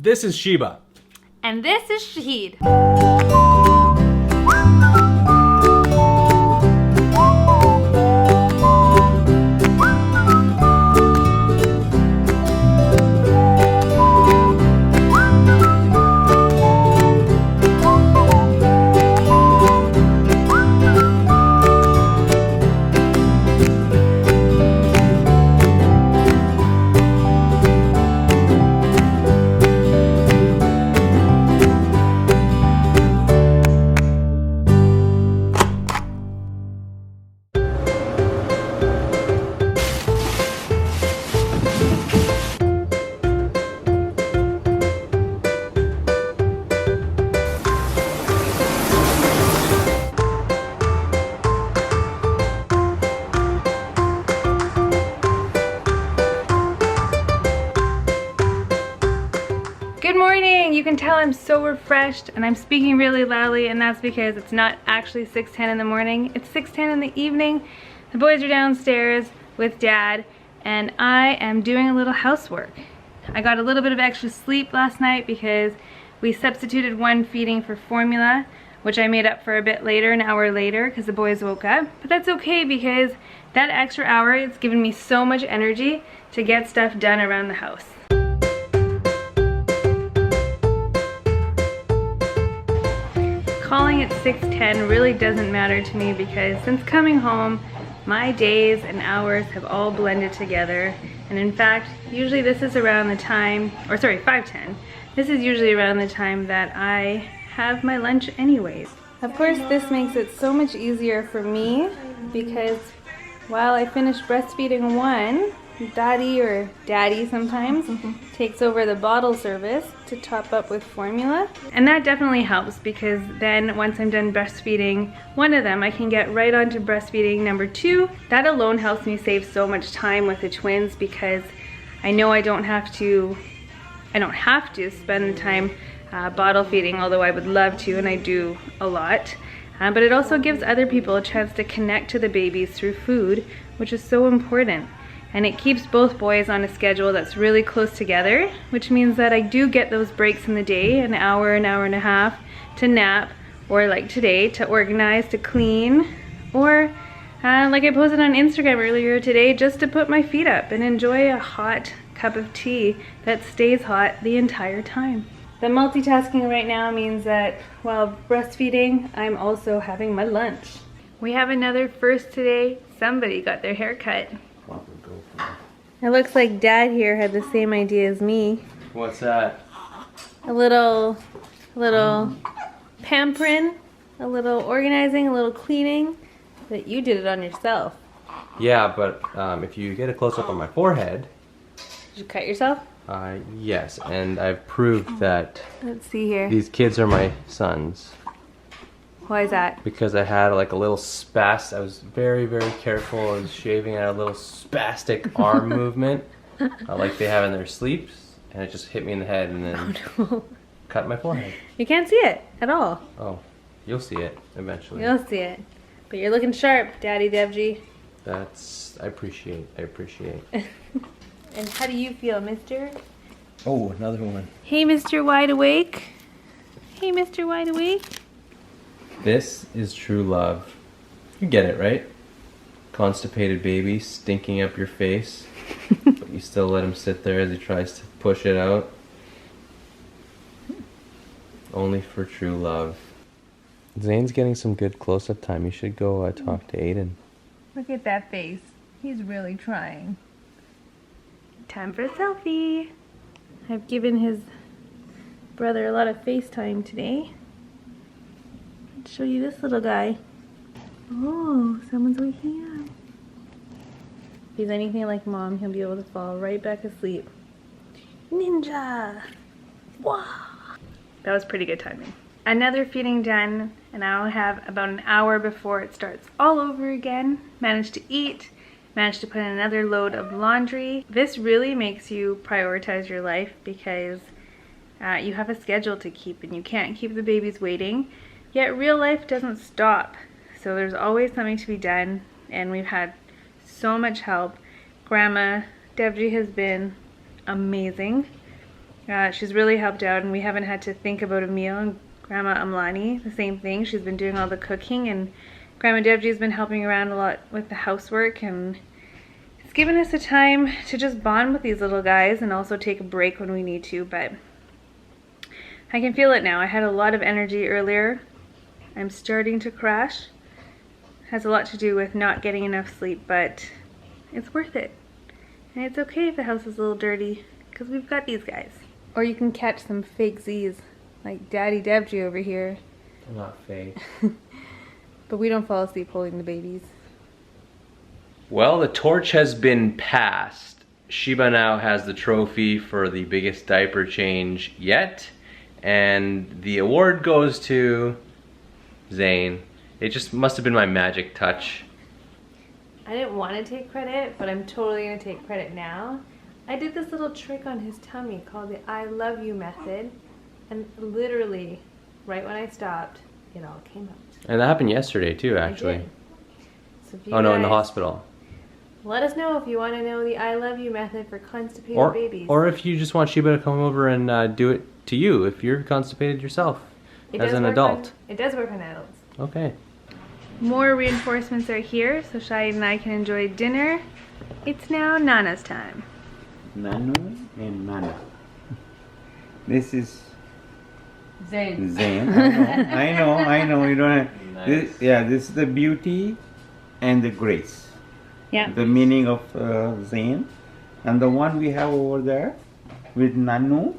This is Sheeba. And this is Shaheed. Good morning! You can tell I'm so refreshed and I'm speaking really loudly, and that's because it's not actually 6:10 in the morning, it's 6:10 in the evening. The boys are downstairs with Dad and I am doing a little housework. I got a little bit of extra sleep last night because we substituted one feeding for formula, which I made up for a bit later, an hour later, because the boys woke up. But that's okay because that extra hour has given me so much energy to get stuff done around the house. Calling it 6:10 really doesn't matter to me because since coming home, my days and hours have all blended together. And in fact, usually this is around the time, or sorry, 5:10. This is usually around the time that I have my lunch anyways. Of course, this makes it so much easier for me because while I finish breastfeeding one, Daddy, or Daddy sometimes, takes over the bottle service to top up with formula. And that definitely helps because then once I'm done breastfeeding one of them, I can get right on to breastfeeding number 2. That alone helps me save so much time with the twins because I know I don't have to spend the time bottle feeding, although I would love to, and I do a lot. But it also gives other people a chance to connect to the babies through food, which is so important. And it keeps both boys on a schedule that's really close together, which means that I do get those breaks in the day, an hour and a half to nap, or like today, to organize, to clean, or like I posted on Instagram earlier today, just to put my feet up and enjoy a hot cup of tea that stays hot the entire time. The multitasking right now means that while breastfeeding, I'm also having my lunch. We have another first today. Somebody got their hair cut. It looks like Dad here had the same idea as me. What's that? A little pampering, a little organizing, a little cleaning, but you did it on yourself. Yeah, but if you get a close-up on my forehead... Did you cut yourself? Yes, and I've proved that Let's see here. these kids are my sons. Why is that? Because I had like a little I was very, very careful. I was shaving at a little spastic arm movement, like they have in their sleeps, and it just hit me in the head and then cut my forehead. You can't see it at all. Oh, you'll see it eventually. You'll see it. But you're looking sharp, Daddy Devji. I appreciate. And how do you feel, mister? Oh, another one. Hey, Mr. Wide Awake. Hey, Mr. Wide Awake. This is true love. You get it, right? Constipated baby stinking up your face, but you still let him sit there as he tries to push it out. Only for true love. Zane's getting some good close-up time. You should go talk to Aiden. Look at that face. He's really trying. Time for a selfie. I've given his brother a lot of FaceTime today. Let's show you this little guy. Oh, someone's waking up. If he's anything like Mom, he'll be able to fall right back asleep. Ninja! Wow! That was pretty good timing. Another feeding done, and I'll have about an hour before it starts all over again. Managed to eat, managed to put in another load of laundry. This really makes you prioritize your life because you have a schedule to keep and you can't keep the babies waiting. Yet real life doesn't stop. So there's always something to be done, and we've had so much help. Grandma Devji has been amazing. She's really helped out, and we haven't had to think about a meal. And Grandma Amlani, the same thing. She's been doing all the cooking, and Grandma Devji's been helping around a lot with the housework, and it's given us a time to just bond with these little guys and also take a break when we need to. But I can feel it now. I had a lot of energy earlier. I'm starting to crash. Has a lot to do with not getting enough sleep, but it's worth it. And it's okay if the house is a little dirty, because we've got these guys. Or you can catch some fake Z's, like Daddy Devji over here. They're not fake. But we don't fall asleep holding the babies. Well, the torch has been passed. Sheeba now has the trophy for the biggest diaper change yet. And the award goes to Zane. It just must have been my magic touch. I didn't want to take credit, but I'm totally going to take credit now. I did this little trick on his tummy called the I love you method. And literally, right when I stopped, it all came out. And that happened yesterday too, actually. So if you Oh no, in the guys- hospital. Let us know if you want to know the I love you method for constipated babies. Or if you just want Sheeba to come over and do it to you if you're constipated yourself as an adult. It does work on adults. Okay. More reinforcements are here, so Shaheed and I can enjoy dinner. It's now Nana's time. Nanu and Nana. This is Zane. Zane. I know. You don't have. Nice. This is the beauty and the grace. Yeah. The meaning of Zane. And the one we have over there with Nanu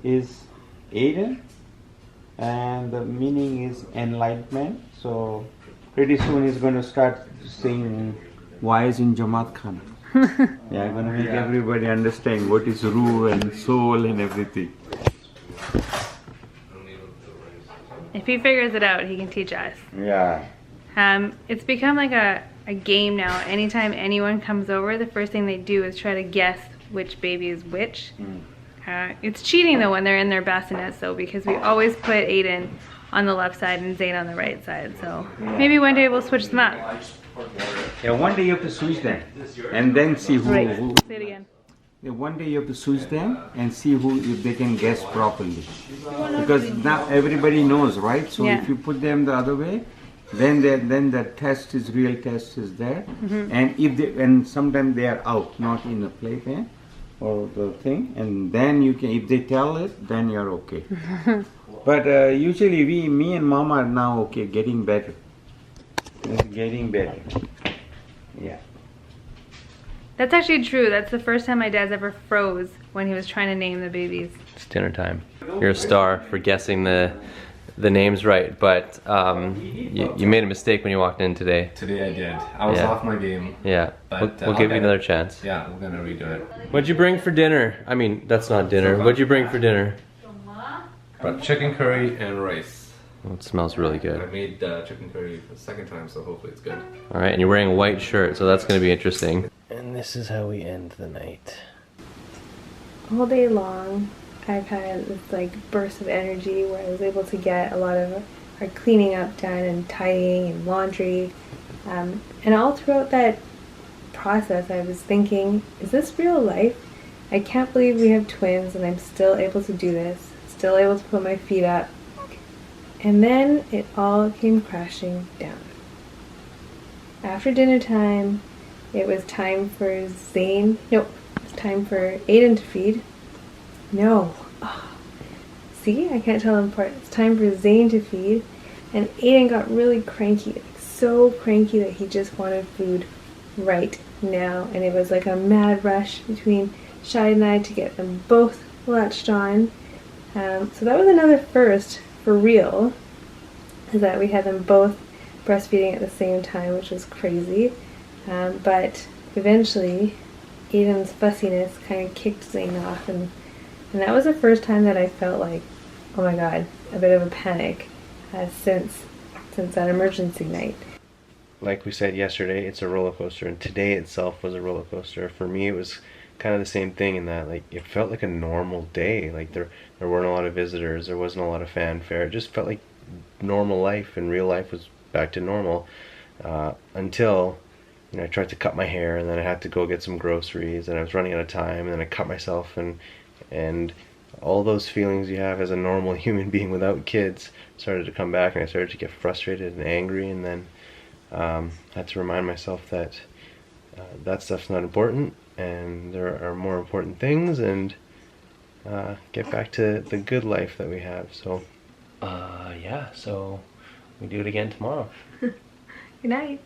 is Aiden. And the meaning is enlightenment. So pretty soon he's going to start saying wise in Jamaat Khana. Yeah, I'm going to make everybody understand what is Ruh and soul and everything. If he figures it out, he can teach us. Yeah. It's become like a game now. Anytime anyone comes over, the first thing they do is try to guess which baby is which. It's cheating though when they're in their bassinets though, because we always put Aiden on the left side and Zane on the right side. So maybe one day we'll switch them up. Yeah, one day you have to switch them and then see who. Right. who Say it again. yeah, one day you have to switch them and see who if they can guess properly. Because now everybody knows, right? So Yeah. if you put them the other way, then the test is real test is there. And if they and sometimes they are out, not in the playpen or the thing, and then you can if they tell it, then you're okay. But usually me and Mama are now okay, getting better. It's getting better. Yeah. That's actually true. That's the first time my dad's ever froze when he was trying to name the babies. It's dinner time. You're a star for guessing the names right, but you made a mistake when you walked in today. Today I did. I was Yeah. off my game. Yeah, But, we'll I'll give get you another it. chance. Yeah, we're gonna redo it. What'd you bring for dinner? I mean, that's not dinner. What'd you bring for dinner? But chicken curry and rice. Oh, it smells really I good. made chicken curry for the second time, so hopefully it's good. All right, and you're wearing a white shirt, so that's going to be interesting. And this is how we end the night. All day long, I've had this like burst of energy where I was able to get a lot of our cleaning up done and tidying and laundry. And all throughout that process, I was thinking, is this real life? I can't believe we have twins and I'm still able to do this, still able to put my feet up. And then it all came crashing down. After dinner time, it was time for Zane. No, it was time for Aiden to feed. No. Oh. See, I can't tell them apart. It's time for Zane to feed. And Aiden got really cranky, like so cranky that he just wanted food right now. And it was like a mad rush between Shaheed and I to get them both latched on. So that was another first for real, is that we had them both breastfeeding at the same time, which was crazy. But eventually, Aiden's fussiness kind of kicked Zane off, and that was the first time that I felt like, oh my god, a bit of a panic since that emergency night. Like we said yesterday, it's a roller coaster, and today itself was a roller coaster. For me, it was kind of the same thing in that, like, it felt like a normal day. Like there weren't a lot of visitors, there wasn't a lot of fanfare. It just felt like normal life, and real life was back to normal until I tried to cut my hair, and then I had to go get some groceries, and I was running out of time, and then I cut myself, and all those feelings you have as a normal human being without kids started to come back, and I started to get frustrated and angry, and then had to remind myself that that stuff's not important, and there are more important things, and get back to the good life that we have. So, yeah, so we do it again tomorrow. Good night.